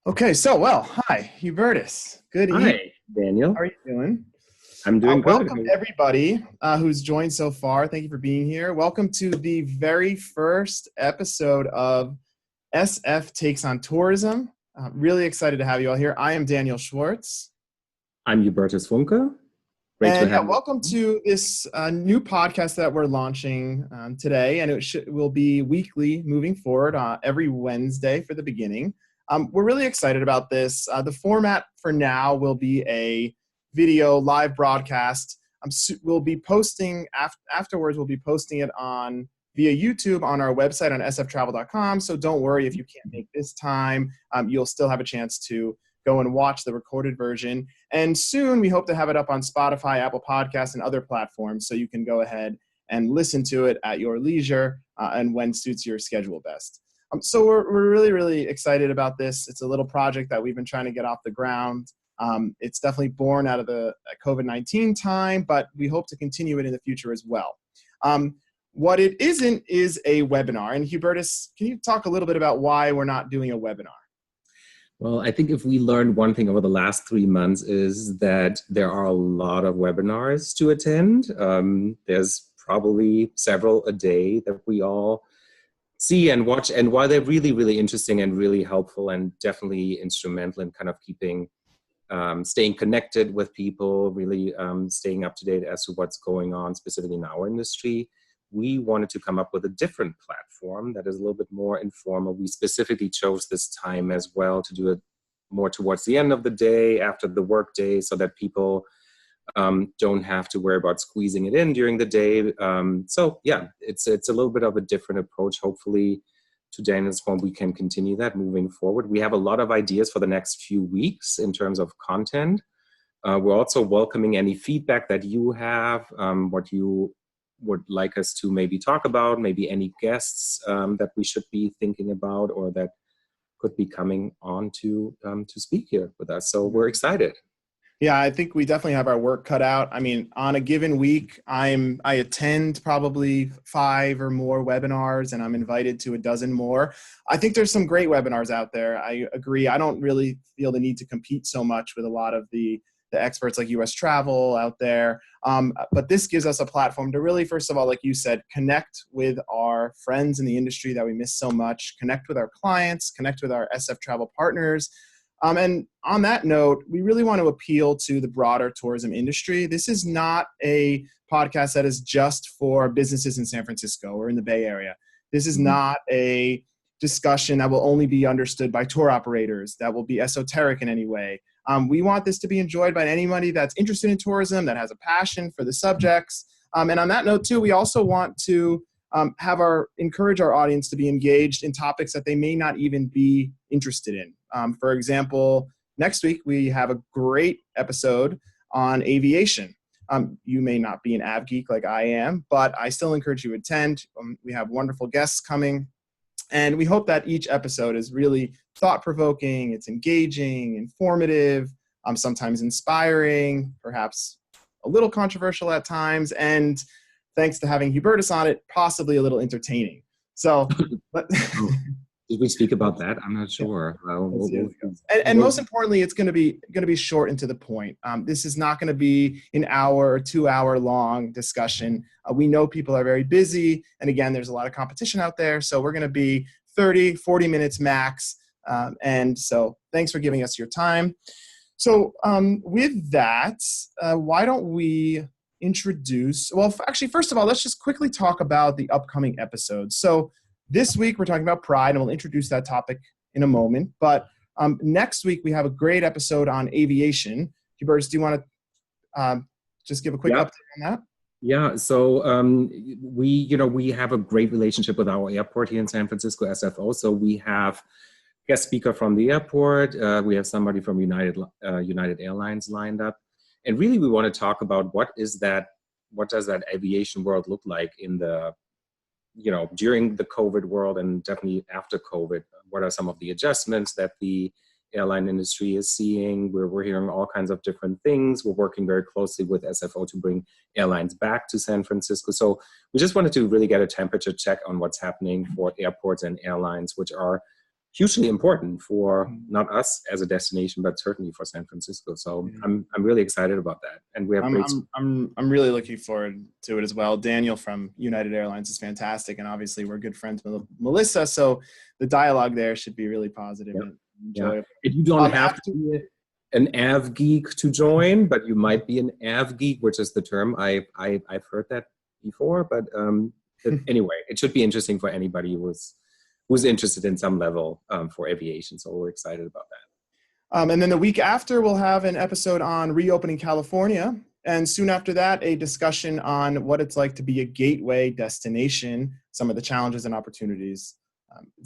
Okay, hi, Hubertus. Good evening. Hi, Daniel. How are you doing? I'm doing good. Welcome, everybody who's joined so far. Thank you for being here. Welcome to the very first episode of SF Takes on Tourism. Really excited to have you all here. I am Daniel Schwartz. I'm Hubertus Funke. Great to And have you. welcome to this new podcast that we're launching today. And it will be weekly moving forward every Wednesday for the beginning. We're really excited about this. The format for now will be a video live broadcast. We'll be posting afterwards. We'll be posting it on via YouTube on our website on sftravel.com. So don't worry if you can't make this time. You'll still have a chance to go and watch the recorded version. And soon we hope to have it up on Spotify, Apple Podcasts, and other platforms. So you can go ahead and listen to it at your leisure and when suits your schedule best. So we're really, really excited about this. It's a little project that we've been trying to get off the ground. It's definitely born out of the COVID-19 time, but we hope to continue it in the future as well. What it isn't is a webinar. And Hubertus, can you talk a little bit about why we're not doing a webinar? Well, I think if we learned one thing over the last 3 months is that there are a lot of webinars to attend. There's probably several a day that we all see and watch. And while they're really, really interesting and really helpful and definitely instrumental in kind of keeping, staying connected with people, really staying up to date as to what's going on specifically in our industry, we wanted to come up with a different platform that is a little bit more informal. We specifically chose this time as well to do it more towards the end of the day, after the work day, so that people don't have to worry about squeezing it in during the day. So yeah, it's a little bit of a different approach. Hopefully, to Daniel's point, we can continue that moving forward. We have a lot of ideas for the next few weeks in terms of content. We're also welcoming any feedback that you have, what you would like us to maybe talk about, maybe any guests that we should be thinking about or that could be coming on to speak here with us. So we're excited. Yeah, I think we definitely have our work cut out. I mean, on a given week, I attend probably 5 or more webinars, and I'm invited to a dozen more. I think there's some great webinars out there. I agree. I don't really feel the need to compete so much with a lot of the experts like US Travel out there. But this gives us a platform to really, first of all, like you said, connect with our friends in the industry that we miss so much, connect with our clients, connect with our SF Travel partners. And on that note, we really want to appeal to the broader tourism industry. This is not a podcast that is just for businesses in San Francisco or in the Bay Area. This is not a discussion that will only be understood by tour operators, that will be esoteric in any way. We want this to be enjoyed by anybody that's interested in tourism, that has a passion for the subjects. And on that note, too, we also want to encourage our audience to be engaged in topics that they may not even be interested in. For example, next week we have a great episode on aviation. You may not be an av geek like I am, but I still encourage you to attend. We have wonderful guests coming, and we hope that each episode is really thought-provoking, it's engaging, informative, sometimes inspiring, perhaps a little controversial at times, and thanks to having Hubertus on it, possibly a little entertaining. So, did we speak about that? I'm not sure. And most importantly, it's going to be short and to the point. This is not going to be an hour or 2 hour long discussion. We know people are very busy. And again, there's a lot of competition out there. So we're going to be 30, 40 minutes max. And so thanks for giving us your time. So with that, why don't we introduce, well, actually, first of all, let's just quickly talk about the upcoming episodes. So this week, we're talking about pride, and we'll introduce that topic in a moment. But next week, we have a great episode on aviation. Hubertus, do you want to just give a quick update on that? Yeah, so we have a great relationship with our airport here in San Francisco, SFO. So we have guest speaker from the airport. We have somebody from United Airlines lined up. And really, we want to talk about what does that aviation world look like in the during the COVID world and definitely after COVID. What are some of the adjustments that the airline industry is seeing? We're hearing all kinds of different things. We're working very closely with SFO to bring airlines back to San Francisco. So we just wanted to really get a temperature check on what's happening for airports and airlines, which are hugely important for not us as a destination, but certainly for San Francisco. So I'm really excited about that, and we have great. I'm really looking forward to it as well. Daniel from United Airlines is fantastic, and obviously we're good friends with Melissa, so the dialogue there should be really positive and enjoyable. If you don't have to be an AV geek to join, but you might be an AV geek, which is the term I've heard that before. But anyway, it should be interesting for anybody who's interested in some level for aviation. So we're excited about that. And then the week after, we'll have an episode on reopening California. And soon after that, a discussion on what it's like to be a gateway destination, some of the challenges and opportunities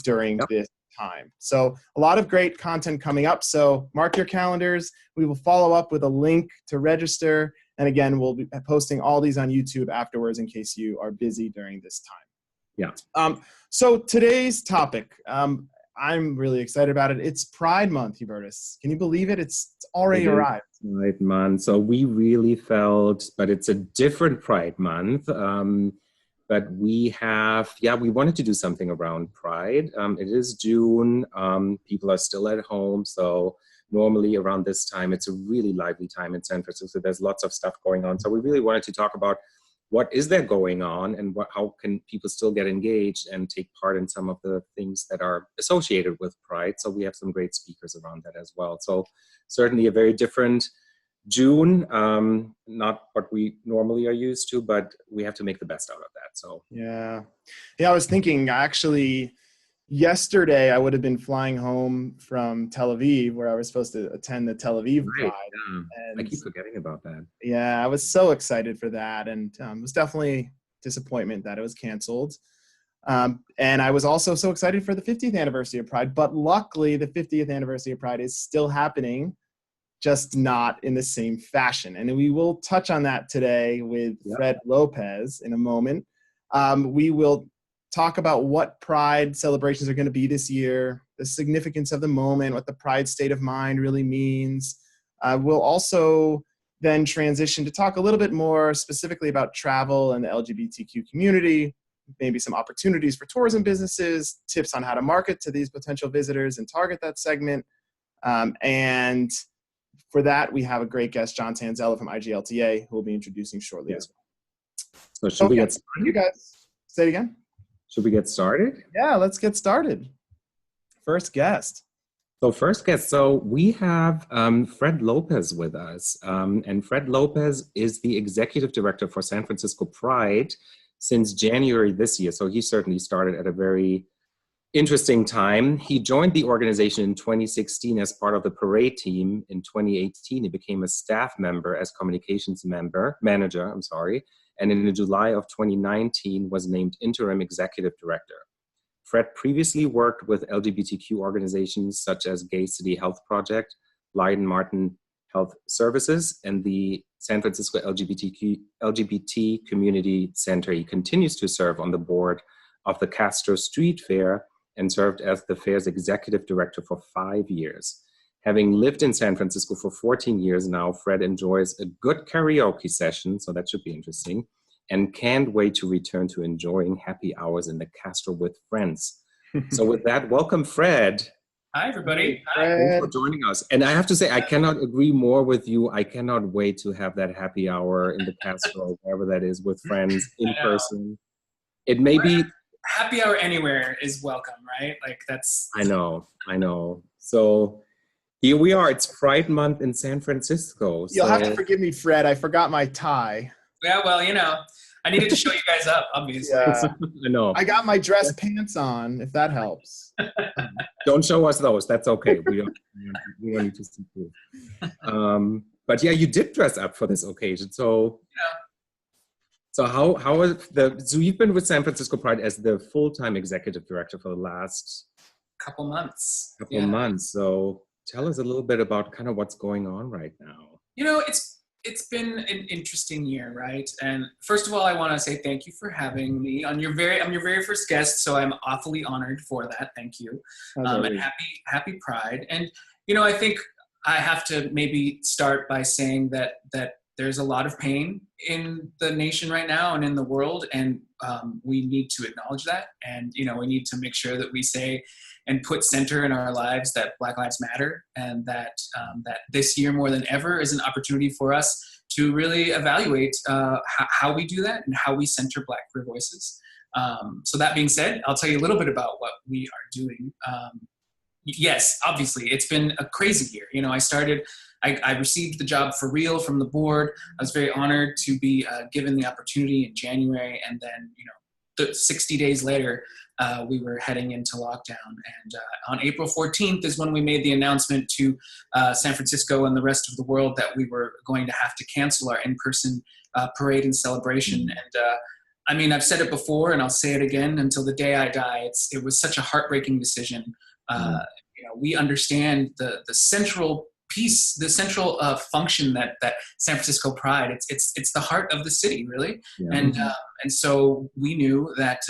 during this time. So a lot of great content coming up. So mark your calendars. We will follow up with a link to register. And again, we'll be posting all these on YouTube afterwards in case you are busy during this time. Yeah. So today's topic, I'm really excited about it. It's Pride Month, Hubertus. Can you believe it? It's already arrived. Pride Month. So we really felt, but it's a different Pride Month. But we wanted to do something around Pride. It is June. People are still at home. So normally around this time, it's a really lively time in San Francisco. There's lots of stuff going on. So we really wanted to talk about what is there going on and how can people still get engaged and take part in some of the things that are associated with Pride. So we have some great speakers around that as well. So certainly a very different June, not what we normally are used to, but we have to make the best out of that. So yeah, I was thinking actually yesterday I would have been flying home from Tel Aviv, where I was supposed to attend the Tel Aviv Pride. Yeah. And I keep forgetting about that. Yeah, I was so excited for that, and it was definitely disappointment that it was canceled. And I was also so excited for the 50th anniversary of Pride, but luckily the 50th anniversary of Pride is still happening, just not in the same fashion. And we will touch on that today with Fred Lopez in a moment. We will talk about what Pride celebrations are going to be this year, the significance of the moment, what the Pride state of mind really means. We'll also then transition to talk a little bit more specifically about travel and the LGBTQ community, maybe some opportunities for tourism businesses, tips on how to market to these potential visitors and target that segment. And for that, we have a great guest, John Tanzella from IGLTA, who will be introducing shortly as well. So should we get started? You guys, say it again. Should we get started? Yeah, let's get started. First guest. So we have Fred Lopez with us. And Fred Lopez is the executive director for San Francisco Pride since January this year. So he certainly started at a very interesting time. He joined the organization in 2016 as part of the parade team. In 2018, he became a staff member as communications manager. And in July of 2019 was named interim executive director. Fred previously worked with LGBTQ organizations such as Gay City Health Project, Leiden Martin Health Services, and the San Francisco LGBT Community Center. He continues to serve on the board of the Castro Street Fair and served as the fair's executive director for 5 years. Having lived in San Francisco for 14 years now, Fred enjoys a good karaoke session, so that should be interesting, and can't wait to return to enjoying happy hours in the Castro with friends. So with that, welcome, Fred. Hi, everybody. Thanks for joining us. And I have to say, I cannot agree more with you. I cannot wait to have that happy hour in the Castro, wherever that is, with friends in person. It may be... Happy hour anywhere is welcome, right? Like that's... I know. So... here we are. It's Pride Month in San Francisco. You'll have to forgive me, Fred. I forgot my tie. Yeah, well, I needed to show you guys up, obviously. Yeah. I know. I got my dress pants on, if that helps. Don't show us those. That's okay. We don't need to see you. But yeah, you did dress up for this occasion. So, so how is so you've been with San Francisco Pride as the full-time executive director for the last couple months. So tell us a little bit about kind of what's going on right now. It's been an interesting year, right? And first of all, I want to say thank you for having me I'm your very first guest, so I'm awfully honored for that. Thank you. And happy Pride. And I think I have to maybe start by saying that there's a lot of pain in the nation right now and in the world, and we need to acknowledge that. And we need to make sure that we say and put center in our lives that Black Lives Matter, and that that this year more than ever is an opportunity for us to really evaluate how we do that and how we center Black queer voices. So that being said, I'll tell you a little bit about what we are doing. Yes, obviously, it's been a crazy year. I received the job for real from the board. I was very honored to be given the opportunity in January, and then 60 days later, we were heading into lockdown. And on April 14th is when we made the announcement to San Francisco and the rest of the world that we were going to have to cancel our in-person parade and celebration. And I've said it before, and I'll say it again until the day I die. It was such a heartbreaking decision. We understand the central piece, the central function that San Francisco Pride. It's the heart of the city, really. Yeah. And so we knew that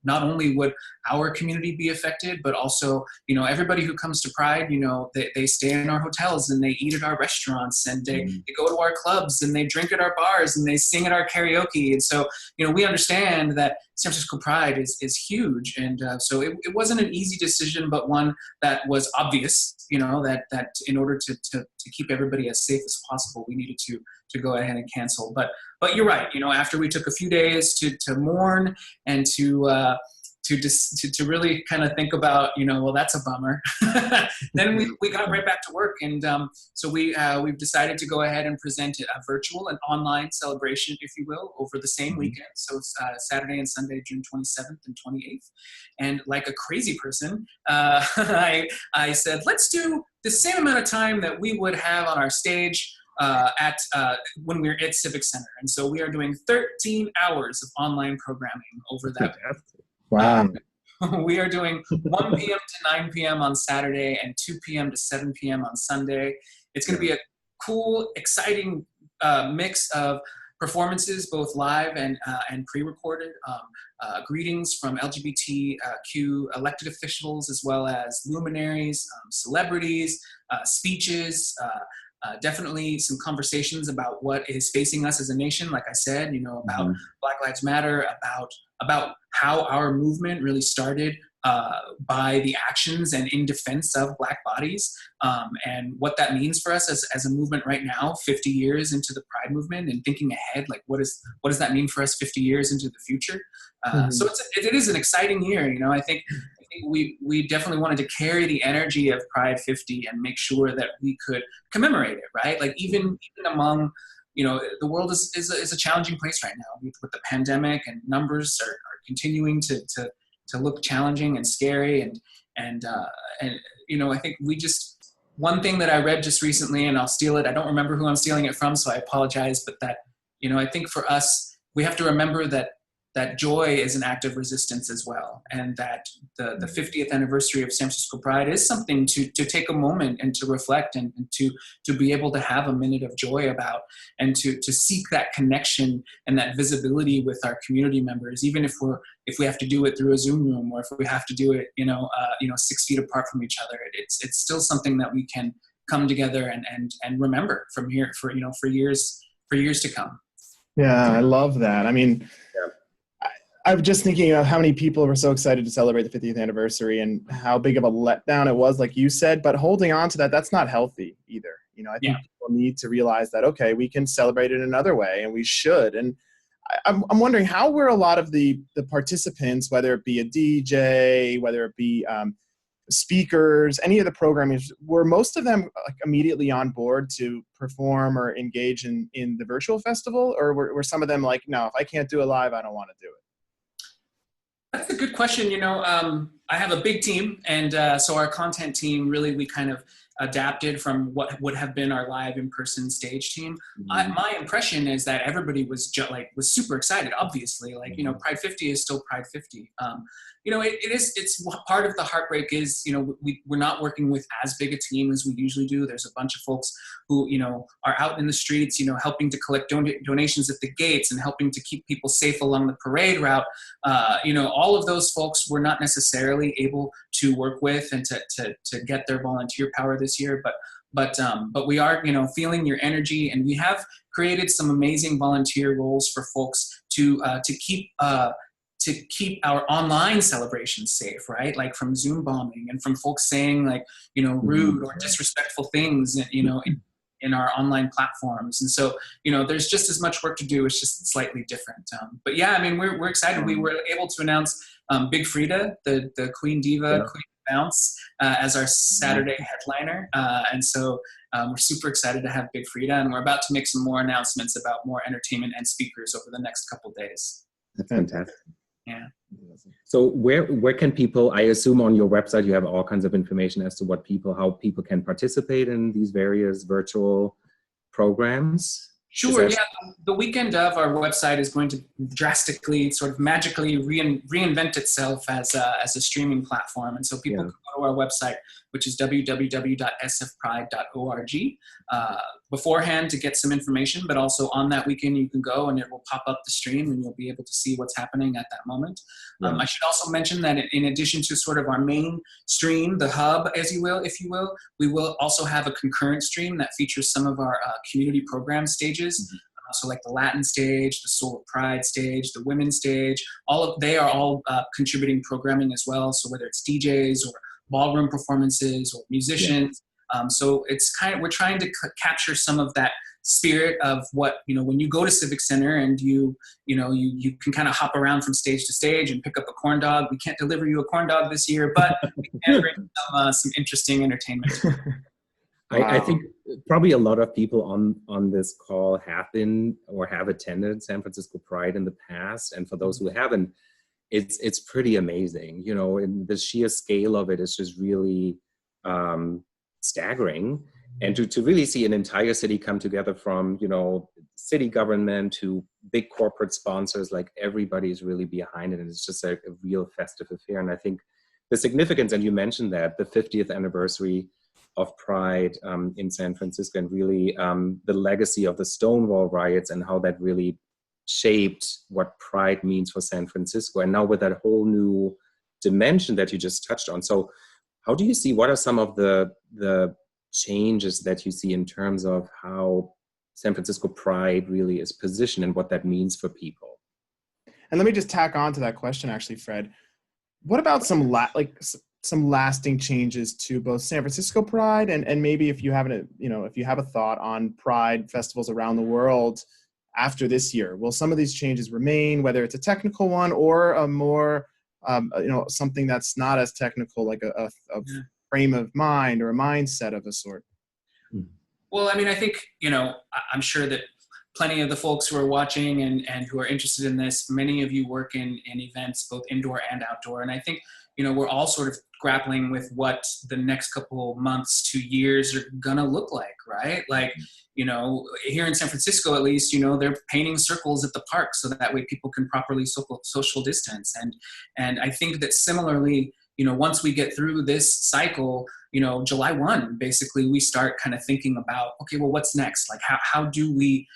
not only would our community be affected, but also everybody who comes to Pride, they stay in our hotels and they eat at our restaurants, and they go to our clubs and they drink at our bars and they sing at our karaoke. And so we understand that San Francisco Pride is huge, and so it wasn't an easy decision, but one that was obvious. That in order to keep everybody as safe as possible, we needed to go ahead and cancel. But you're right. After we took a few days to mourn and to really kind of think about, well, that's a bummer. Then we got right back to work. And so we've decided to go ahead and present a virtual and online celebration, if you will, over the same weekend. So it's Saturday and Sunday, June 27th and 28th. And like a crazy person, I said, let's do the same amount of time that we would have on our stage when we're at Civic Center. And so we are doing 13 hours of online programming over that. Wow. We are doing 1 p.m. to 9 p.m. on Saturday and 2 p.m. to 7 p.m. on Sunday. It's going to be a cool, exciting mix of performances, both live and pre-recorded, greetings from LGBTQ elected officials, as well as luminaries, celebrities, speeches, definitely some conversations about what is facing us as a nation, like I said, about Black Lives Matter, about how our movement really started by the actions and in defense of Black bodies, and what that means for us as a movement right now, 50 years into the Pride movement, and thinking ahead, like what does that mean for us 50 years into the future? So it is an exciting year. I think we definitely wanted to carry the energy of Pride 50 and make sure that we could commemorate it, right? Like even among, the world is a challenging place right now with the pandemic, and numbers are continuing to look challenging and scary. And I think one thing that I read just recently, and I'll steal it, I don't remember who I'm stealing it from, so I apologize, but that, I think for us, we have to remember that joy is an act of resistance as well, and that the 50th anniversary of San Francisco Pride is something to take a moment and to reflect and to be able to have a minute of joy about, and to seek that connection and that visibility with our community members, even if we have to do it through a Zoom room, or if we have to do it 6 feet apart from each other. It's still something that we can come together and remember from here for years to come. Yeah, I love that. I'm just thinking of how many people were so excited to celebrate the 50th anniversary and how big of a letdown it was, like you said, but holding on to that's not healthy either. I think people need to realize that, okay, we can celebrate it another way, and we should. And I'm wondering, how were a lot of the participants, whether it be a DJ, whether it be speakers, any of the programmers, were most of them like immediately on board to perform or engage in the virtual festival? Or were some of them like, no, if I can't do it live, I don't want to do it? That's a good question. I have a big team, and so our content team, really, we kind of adapted from what would have been our live in-person stage team. My impression is that everybody was super excited. Obviously, Pride 50 is still Pride 50. It's part of the heartbreak is, we're not working with as big a team as we usually do. There's a bunch of folks who, are out in the streets, helping to collect donations at the gates and helping to keep people safe along the parade route. All of those folks were not necessarily necessarily able to work with and to get their volunteer power this year, but we are, feeling your energy, and we have created some amazing volunteer roles for folks to keep our online celebrations safe, right? Like from Zoom bombing and from folks saying like, rude or disrespectful things, in our online platforms. And so, there's just as much work to do. It's just slightly different. But yeah, I mean, we're excited. We were able to announce Big Frida, the Queen Diva, Queen Bounce, as our Saturday headliner. And so we're super excited to have Big Frida, and we're about to make some more announcements about more entertainment and speakers over the next couple days. That's fantastic. Yeah. So where can people, I assume on your website you have all kinds of information as to how people can participate in these various virtual programs? Sure, yeah. The weekend of our website is going to drastically, sort of magically reinvent itself as a streaming platform. And so people can go to our website, which is www.sfpride.org, beforehand to get some information, but also on that weekend you can go and it will pop up the stream and you'll be able to see what's happening at that moment. I should also mention that in addition to sort of our main stream, the hub, if you will, we will also have a concurrent stream that features some of our community program stages. So like the Latin stage, the Soul of Pride stage, the women's stage, they are all contributing programming as well. So whether it's DJs or ballroom performances or musicians. So it's we're trying to capture some of that spirit of what, when you go to Civic Center and you can kind of hop around from stage to stage and pick up a corn dog. We can't deliver you a corn dog this year, but we can bring some interesting entertainment. Wow. I think probably a lot of people on this call have been or have attended San Francisco Pride in the past. And for those who haven't, it's pretty amazing. And the sheer scale of it is just really staggering. And to really see an entire city come together from, city government to big corporate sponsors, like everybody's really behind it. And it's just a real festive affair. And I think the significance, and you mentioned that, the 50th anniversary of Pride in San Francisco, and really the legacy of the Stonewall riots and how that really shaped what Pride means for San Francisco. And now with that whole new dimension that you just touched on. So how do you see, what are some of the changes that you see in terms of how San Francisco Pride really is positioned and what that means for people? And let me just tack on to that question, actually, Fred. What about some lasting changes to both San Francisco Pride and maybe if you have a thought on Pride festivals around the world after this year? Will some of these changes remain, whether it's a technical one or a more, something that's not as technical, like a frame of mind or a mindset of a sort? Well, I mean, I think, I'm sure that plenty of the folks who are watching and who are interested in this, many of you work in events, both indoor and outdoor. And I think, we're all sort of grappling with what the next couple months to years are gonna look like, right? Like, here in San Francisco, at least, they're painting circles at the park so that way people can properly social distance. And I think that similarly, once we get through this cycle, July 1, basically, we start kind of thinking about, okay, well, what's next? Like, how do we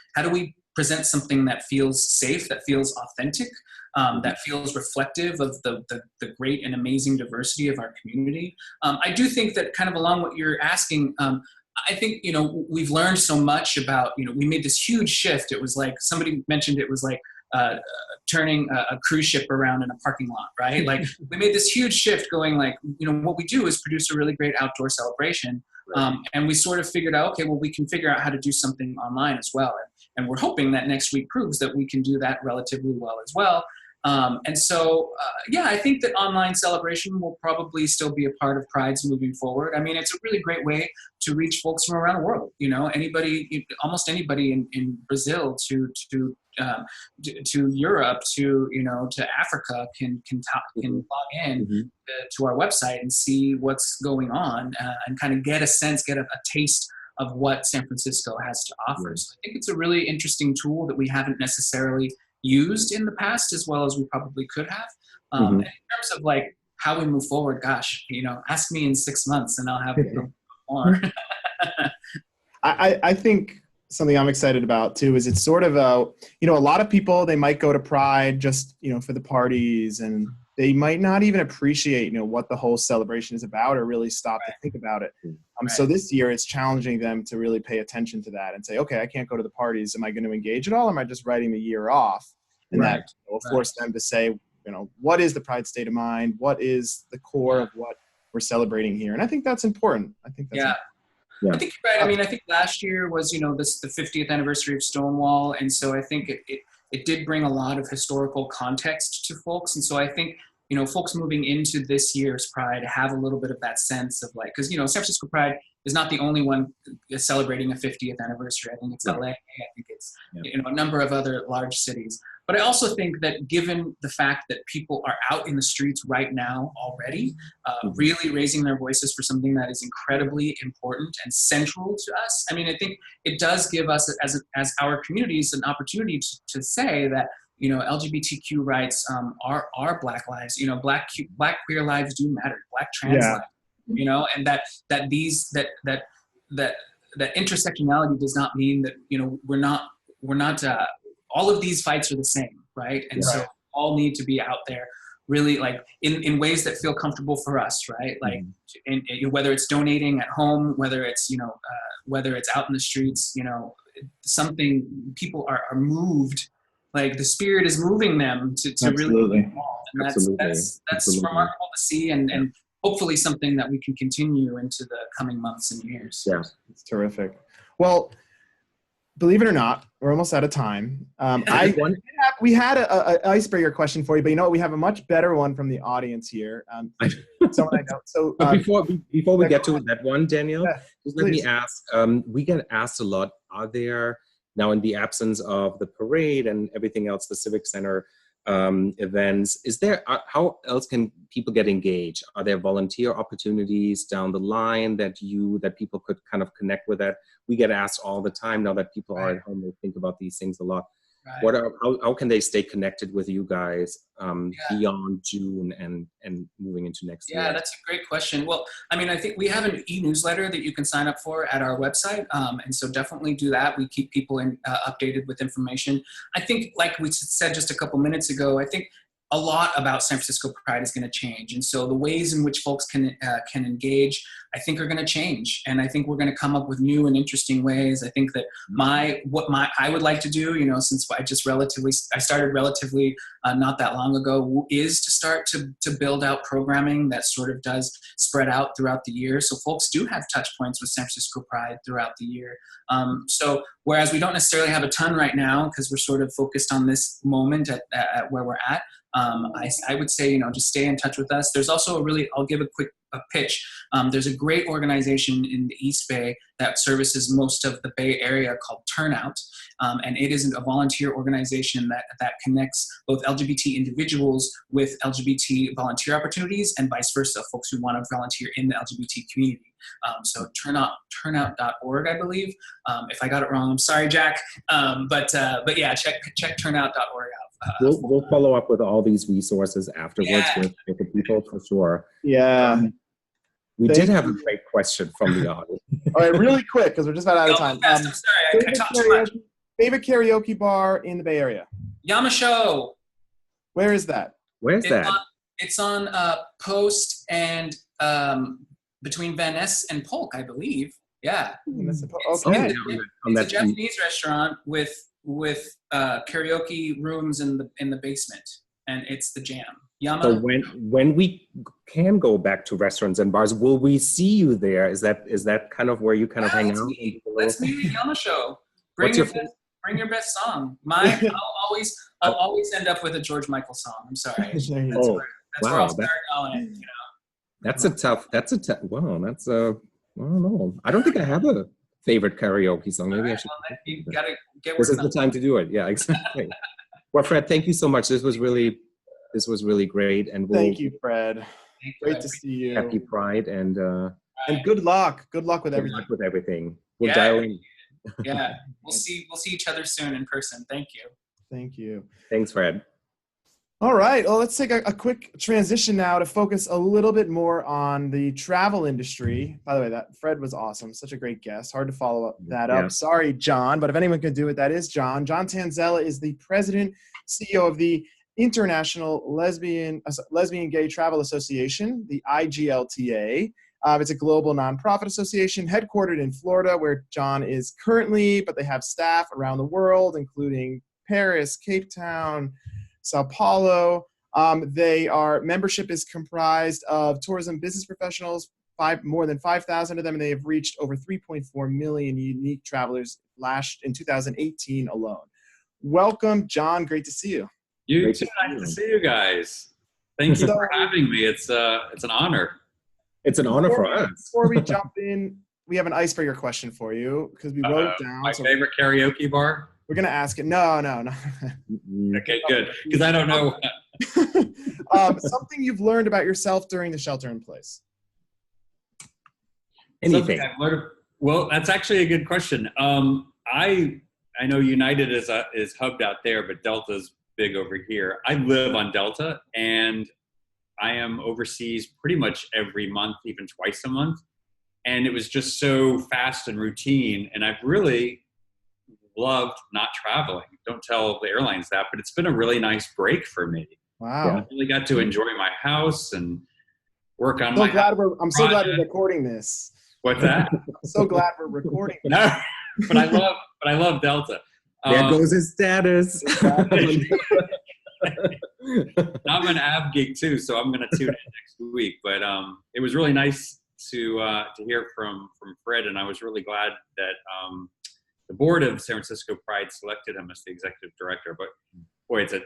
present something that feels safe, that feels authentic, that feels reflective of the great and amazing diversity of our community? I do think that kind of along what you're asking, I think, we've learned so much about, we made this huge shift. It was like, somebody mentioned it was like turning a cruise ship around in a parking lot, right? Like we made this huge shift going like, what we do is produce a really great outdoor celebration. And we sort of figured out, okay, well, we can figure out how to do something online as well. And we're hoping that next week proves that we can do that relatively well as well. And so, I think that online celebration will probably still be a part of Pride's moving forward. I mean, it's a really great way to reach folks from around the world. Almost anybody in Brazil to Europe to Africa can log in to our website and see what's going on and kind of get a taste of what San Francisco has to offer. So I think it's a really interesting tool that we haven't necessarily used in the past as well as we probably could have. And in terms of like how we move forward, gosh, ask me in 6 months and I'll have more. I think something I'm excited about too is it's sort of a lot of people, they might go to Pride just, for the parties and they might not even appreciate, what the whole celebration is about or really stop to think about it. So this year it's challenging them to really pay attention to that and say, okay, I can't go to the parties. Am I going to engage at all? Or am I just writing the year off? And that will force them to say, what is the Pride state of mind? What is the core of what we're celebrating here? And I think that's important. I think that's important. I think you're right. I mean, I think last year was, the 50th anniversary of Stonewall. And so I think it did bring a lot of historical context to folks. And so I think, folks moving into this year's Pride have a little bit of that sense of like, because, San Francisco Pride is not the only one celebrating a 50th anniversary. I think it's LA. I think it's, a number of other large cities. But I also think that given the fact that people are out in the streets right now already, really raising their voices for something that is incredibly important and central to us, I mean, I think it does give us as our communities an opportunity to say that, LGBTQ rights are Black lives. Black queer lives do matter. Black trans lives, and that intersectionality does not mean that we're not all of these fights are the same, right? And so all need to be out there really like in ways that feel comfortable for us, right? Like whether it's donating at home, whether it's whether it's out in the streets, something people are moved, like the spirit is moving them to really get involved. And that's remarkable to see and hopefully something that we can continue into the coming months and years. Yeah, it's terrific. Well, believe it or not, we're almost out of time. We had a icebreaker question for you, but you know what? We have a much better one from the audience here. Someone I know. So before we get to that one, Daniel, just let me ask. We get asked a lot. Are there now, in the absence of the parade and everything else, the Civic Center events, how else can people get engaged? Are there volunteer opportunities down the line that people could kind of connect with that? We get asked all the time now that people are at home, they think about these things a lot. How can they stay connected with you guys beyond June and moving into next year? Yeah, that's a great question. Well, I mean, I think we have an e-newsletter that you can sign up for at our website. And so definitely do that. We keep people updated with information. I think, like we said just a couple minutes ago, I think a lot about San Francisco Pride is going to change. And so the ways in which folks can engage, I think are going to change. And I think we're going to come up with new and interesting ways. I think that I would like to do, since I started relatively not that long ago, is to start to build out programming that sort of does spread out throughout the year. So folks do have touch points with San Francisco Pride throughout the year. So whereas we don't necessarily have a ton right now because we're sort of focused on this moment at where we're at, I would say, just stay in touch with us. There's also I'll give a quick pitch. There's a great organization in the East Bay that services most of the Bay Area called Turnout. And it is a volunteer organization that connects both LGBT individuals with LGBT volunteer opportunities and vice versa, folks who want to volunteer in the LGBT community. So turnout.org, I believe. If I got it wrong, I'm sorry, Jack. But yeah, check turnout.org out. We'll follow up with all these resources afterwards with the people for sure. Yeah. We did have a great question from the audience. All right, really quick, because we're just about out of time. I'm sorry, I talked too much. Favorite karaoke bar in the Bay Area? Yamasho. Where is that? Where's that? It's on Post and between Van Ness and Polk, I believe. Yeah. It's a Japanese restaurant with karaoke rooms in the basement, and it's the jam. So when we can go back to restaurants and bars, will we see you there? Is that kind of where you kind of hang out? Let's meet at Yamasho. Bring your best song. I'll always end up with a George Michael song. I'm sorry. That's where I'll start going. That's a tough. Wow. That's I don't know. I don't think I have a favorite karaoke song. Maybe I should. You gotta get. This is the time to do it. Yeah, exactly. Well, Fred, thank you so much. This was really great. And thank you, Fred. Great to see you. Happy Pride and good luck. Good luck with everything. Good luck with everything. We'll dial in. Yeah, we'll see each other soon in person. Thank you. Thank you. Thanks, Fred. All right. Well, let's take a quick transition now to focus a little bit more on the travel industry. By the way, that Fred was awesome. Such a great guest. Hard to follow that up. Sorry, John, but if anyone could do it, that is John. John Tanzella is the president, CEO of the International Lesbian Gay Travel Association, the IGLTA. It's a global nonprofit association headquartered in Florida, where John is currently, but they have staff around the world, including Paris, Cape Town, Sao Paulo. Membership is comprised of tourism business professionals, more than 5,000 of them, and they have reached over 3.4 million unique travelers in 2018 alone. Welcome, John. Great to see you. You too. Nice to see you guys. Thank you for having me. It's an honor. It's an honor for us. Before we jump in, we have an icebreaker question for you because we wrote it down. My favorite karaoke bar? We're going to ask it. No. Okay, good. Because I don't know. Something you've learned about yourself during the shelter in place. Anything. Well, that's actually a good question. I know United is hubbed out there, but Delta's big over here. I live on Delta, and I am overseas pretty much every month, even twice a month. And it was just so fast and routine. And I've really loved not traveling. Don't tell the airlines that, but it's been a really nice break for me. Wow. I really got to enjoy my house and work on I'm so glad we're recording this. What's that? I'm so glad we're recording this. No, but I love Delta. There goes his status. I'm an ab geek too, so I'm going to tune in next week. But it was really nice to hear from Fred, and I was really glad that the board of San Francisco Pride selected him as the executive director. But boy, it's a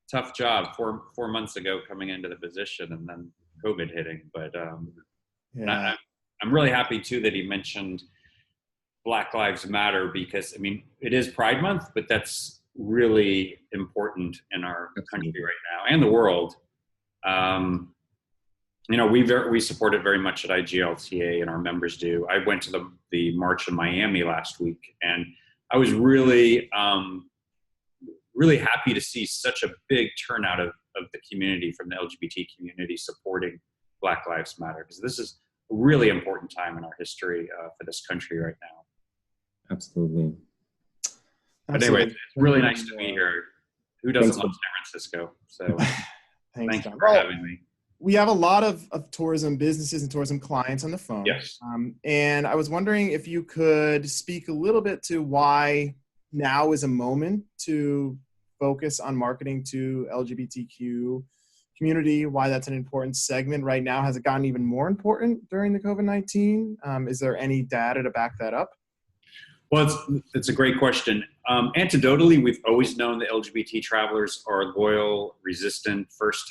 tough job. Four months ago, coming into the position, and then COVID hitting. But I'm really happy too that he mentioned Black Lives Matter, because I mean it is Pride Month, but that's really important in our country right now and the world. We support it very much at IGLTA, and our members do. I went to the march in Miami last week, and I was really really happy to see such a big turnout of the community, from the LGBT community, supporting Black Lives Matter, because this is a really important time in our history for this country right now. Absolutely. But anyway, it's really nice to be here. Who doesn't love San Francisco? So thank you for having me. We have a lot of tourism businesses and tourism clients on the phone. Yes. And I was wondering if you could speak a little bit to why now is a moment to focus on marketing to LGBTQ community, why that's an important segment right now. Has it gotten even more important during the COVID-19? Is there any data to back that up? Well, it's a great question. Anecdotally, we've always known that LGBT travelers are loyal, resistant, first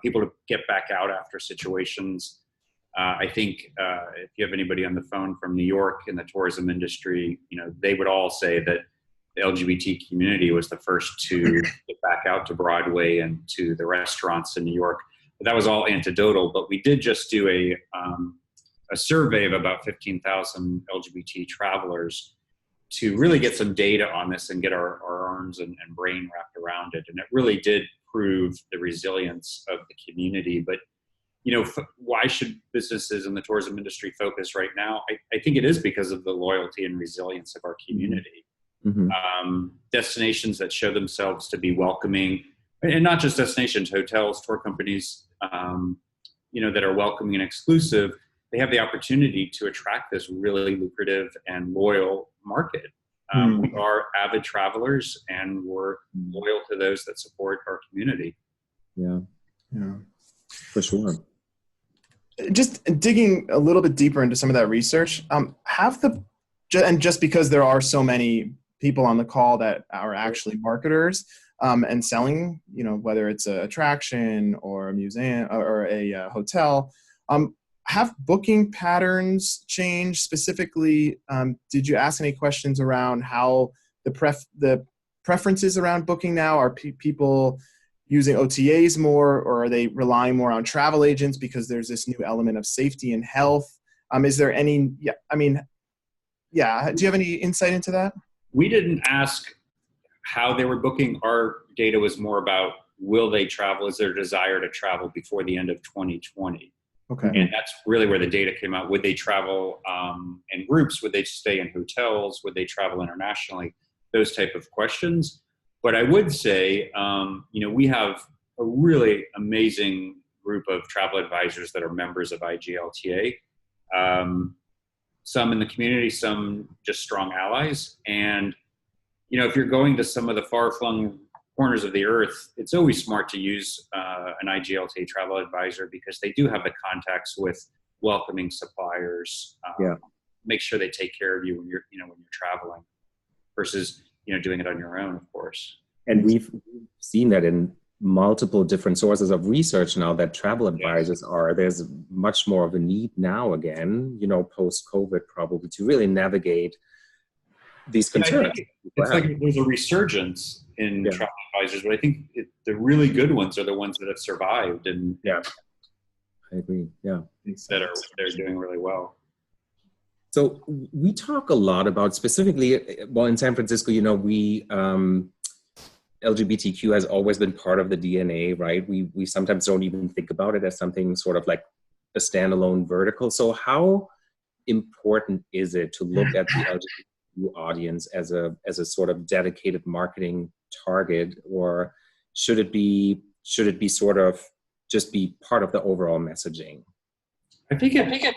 people to get back out after situations. I think if you have anybody on the phone from New York in the tourism industry, they would all say that the LGBT community was the first to get back out to Broadway and to the restaurants in New York. But that was all anecdotal. But we did just do a survey of about 15,000 LGBT travelers to really get some data on this and get our arms and brain wrapped around it. And it really did prove the resilience of the community. But, why should businesses in the tourism industry focus right now? I think it is because of the loyalty and resilience of our community. Mm-hmm. Destinations that show themselves to be welcoming, and not just destinations, hotels, tour companies, that are welcoming and exclusive. They have the opportunity to attract this really lucrative and loyal market. We are avid travelers, and we're loyal to those that support our community. Yeah, for sure. Just digging a little bit deeper into some of that research, and just because there are so many people on the call that are actually marketers and selling, whether it's an attraction or a museum or a hotel, have booking patterns changed? Specifically, did you ask any questions around how the preferences around booking now? Are people using OTAs more, or are they relying more on travel agents because there's this new element of safety and health? Is there any, do you have any insight into that? We didn't ask how they were booking. Our data was more about, will they travel? Is there a desire to travel before the end of 2020? Okay. And that's really where the data came out. Would they travel in groups? Would they stay in hotels? Would they travel internationally? Those type of questions. But I would say, we have a really amazing group of travel advisors that are members of IGLTA. Some in the community, some just strong allies. And, if you're going to some of the far-flung corners of the earth, it's always smart to use an IGLTA travel advisor because they do have the contacts with welcoming suppliers. Make sure they take care of you when you're traveling versus, doing it on your own, of course. And we've seen that in multiple different sources of research now that travel advisors there's much more of a need now again, post-COVID probably, to really navigate these concerns. It's like there's a resurgence in travel advisors, but I think the really good ones are the ones that have survived and I agree. Yeah. They're doing really well. So we talk a lot about specifically, in San Francisco, we LGBTQ has always been part of the DNA, right? We sometimes don't even think about it as something sort of like a standalone vertical. So how important is it to look at the LGBTQ audience as a sort of dedicated marketing target, or should it be sort of just be part of the overall messaging? I think it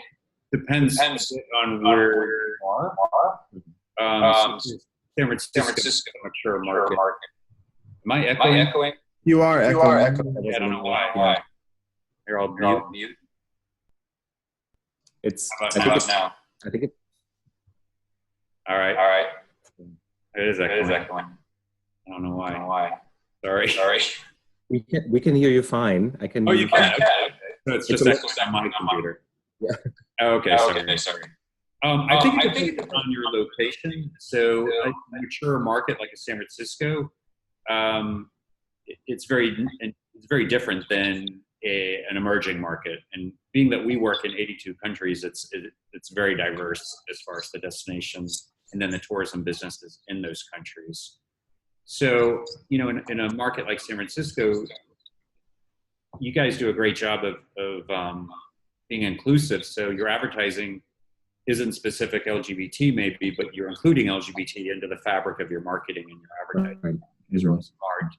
depends on where you are. San Francisco, mature market. Am I echoing? You are echoing. I don't know why. You're all mute. It's. How about now? I think it. All right. It is echoing. I don't know why. Sorry. We can hear you fine. I can. Oh, you can. Okay. So it's just echoing on my computer. Yeah. Okay. Sorry. I think it depends on your location. So a mature market like a San Francisco, it's very different than an emerging market. And being that we work in 82 countries, it's very diverse as far as the destinations and then the tourism businesses in those countries. So, in a market like San Francisco, you guys do a great job of being inclusive. So your advertising isn't specific LGBT maybe, but you're including LGBT into the fabric of your marketing and your advertising is really smart.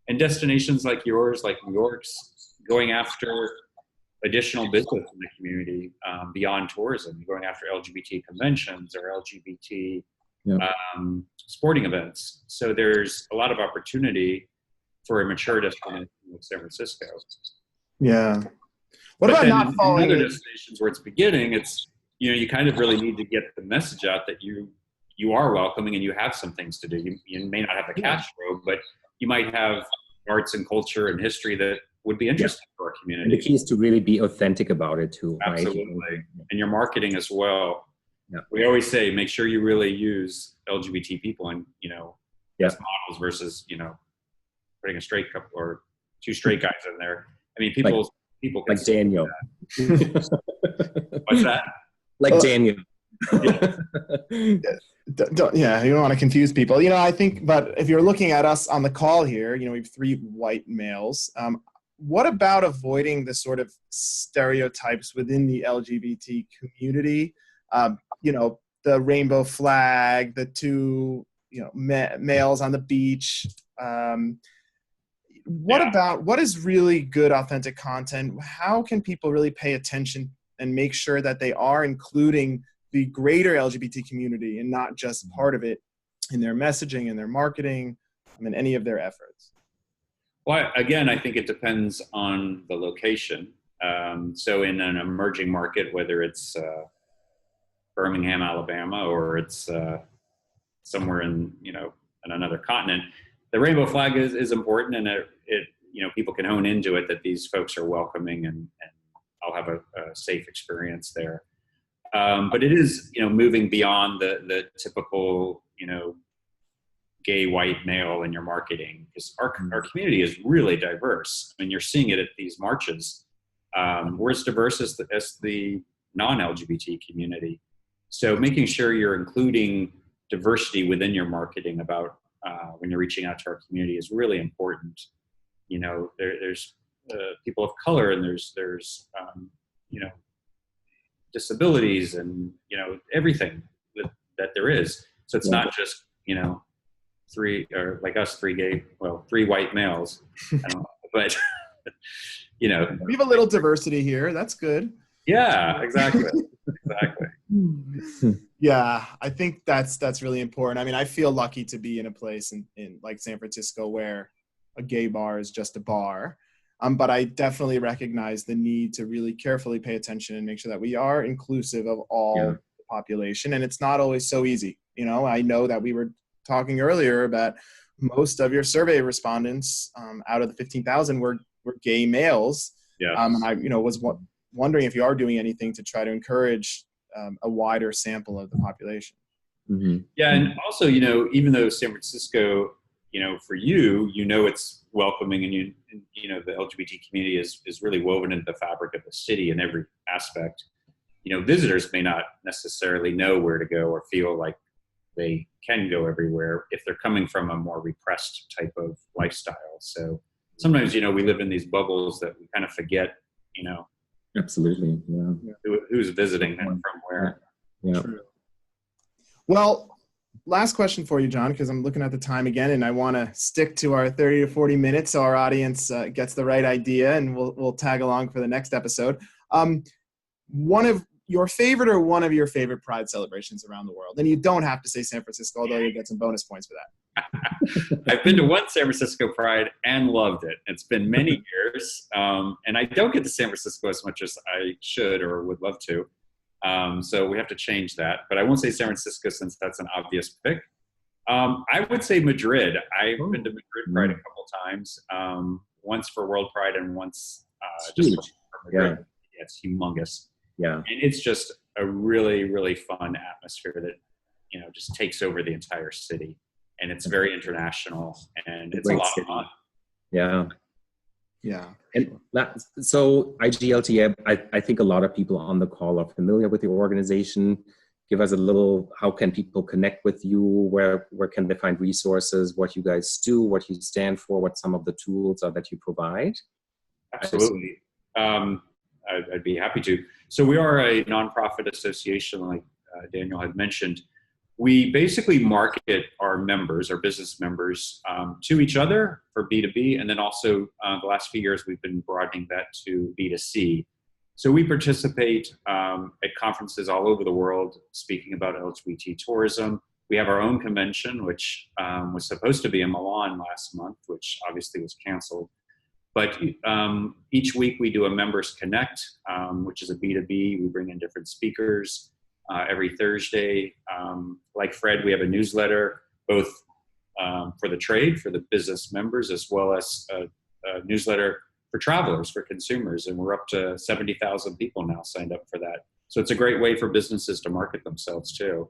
And destinations like yours, like New York's, going after additional business in the community beyond tourism, going after LGBT conventions or LGBT sporting events. So there's a lot of opportunity for a mature destination like San Francisco. Yeah. What about not following other destinations where it's beginning? It's you kind of really need to get the message out that you are welcoming and you have some things to do. You may not have the cash flow, but you might have arts and culture and history that would be interesting for our community. And the key is to really be authentic authentic too, Absolutely. Right? And your marketing as well. Yeah. We always say, make sure you really use LGBT people and, as models versus, putting a straight couple or two straight guys in there. I mean, people can like Daniel. What's that? Like Daniel. You don't want to confuse people. I think, but if you're looking at us on the call here, we have 3 white males. What about avoiding the sort of stereotypes within the LGBT community? The rainbow flag, the 2, males on the beach. What is really good, authentic content? How can people really pay attention and make sure that they are including the greater LGBT community and not just part of it in their messaging and their marketing and any of their efforts? Well, again, I think it depends on the location. So in an emerging market, whether it's Birmingham, Alabama, or it's somewhere in another continent, the rainbow flag is important, and it people can hone into it that these folks are welcoming and I'll have a safe experience there. But it is moving beyond the typical gay white male in your marketing, because our community is really diverse. I mean, you're seeing it at these marches. We're as diverse as the non-LGBT community. So making sure you're including diversity within your marketing about when you're reaching out to our community is really important. There's people of color, and there's disabilities, and everything that there is. So it's not just three, or like us, three white males. I don't know, but you know, We have a little diversity here. That's good. yeah, exactly. Yeah, I think that's really important. I mean, I feel lucky to be in a place in like San Francisco where a gay bar is just a bar. But I definitely recognize the need to really carefully pay attention and make sure that we are inclusive of all the population. And it's not always so easy. You know, I know that we were talking earlier about most of your survey respondents out of the 15,000 were gay males. Yeah. And I, was wondering if you are doing anything to try to encourage a wider sample of the population. Mm-hmm. Yeah, and also, even though San Francisco, for you, it's welcoming, and the LGBT community is really woven into the fabric of the city in every aspect. Visitors may not necessarily know where to go or feel like they can go everywhere if they're coming from a more repressed type of lifestyle. So sometimes, we live in these bubbles that we kind of forget, Absolutely. Yeah. who's visiting and from where. Yeah. True. Well, last question for you, John, because I'm looking at the time again, and I want to stick to our 30 to 40 minutes so our audience gets the right idea, and we'll tag along for the next episode. One of your favorite or one of your favorite Pride celebrations around the world? And you don't have to say San Francisco, although you'll get some bonus points for that. I've been to one San Francisco Pride and loved it. It's been many years, and I don't get to San Francisco as much as I should or would love to. So we have to change that. But I won't say San Francisco since that's an obvious pick. I would say Madrid. I've been to Madrid Pride a couple times, once for World Pride and once just for Madrid. Yeah, it's humongous. Yeah. And it's just a really, really fun atmosphere that, just takes over the entire city. And it's very international, and it's a lot of fun. Yeah. Yeah. And so IGLTA, I think a lot of people on the call are familiar with the organization. Give us a little, how can people connect with you? Where can they find resources? What you guys do, what you stand for, what some of the tools are that you provide? Absolutely. I'd be happy to. So we are a nonprofit association, like Daniel had mentioned. We basically market our members, our business members, to each other for B2B. And then also the last few years, we've been broadening that to B2C. So we participate at conferences all over the world, speaking about LGBT tourism. We have our own convention, which was supposed to be in Milan last month, which obviously was canceled. But each week we do a Members Connect, which is a B2B. We bring in different speakers every Thursday. Like Fred, we have a newsletter, both for the trade, for the business members, as well as a newsletter for travelers, for consumers. And we're up to 70,000 people now signed up for that. So it's a great way for businesses to market themselves too.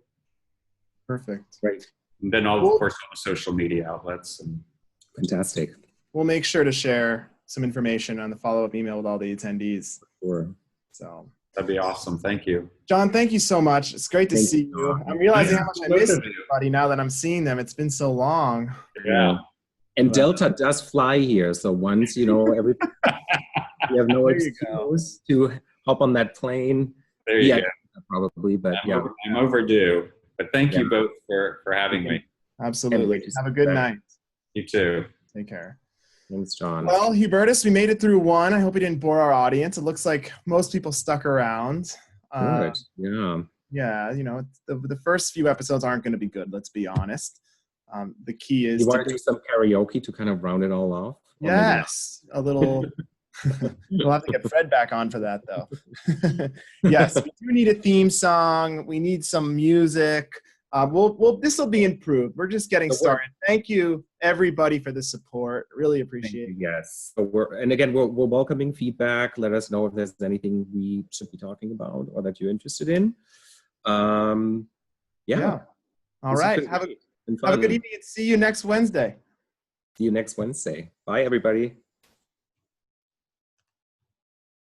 Perfect. Great. And then of course, all the social media outlets. And Fantastic. We'll make sure to share some information on the follow-up email with all the attendees. Sure. So that'd be awesome. Thank you. John, thank you so much. It's great to see you. I'm realizing how much I miss everybody now that I'm seeing them. It's been so long. Yeah. And Delta does fly here. So once, every you have no excuse to hop on that plane. There you go. Probably, but I'm overdue. But thank you both for having me. Absolutely. Have a good night. You too. Take care. Thanks, John. Well, Hubertus, we made it through one. I hope we didn't bore our audience. It looks like most people stuck around. Good. Yeah. Yeah, the first few episodes aren't going to be good, let's be honest. The key is you want to do some karaoke to kind of round it all off? Yes, a little. We'll have to get Fred back on for that, though. Yes, we do need a theme song. We need some music. This will be improved. We're just getting started. Thank you, everybody, for the support. Really appreciate it. Yes. So we're welcoming feedback. Let us know if there's anything we should be talking about or that you're interested in. Yeah. All right. Have a good evening and see you next Wednesday. See you next Wednesday. Bye, everybody.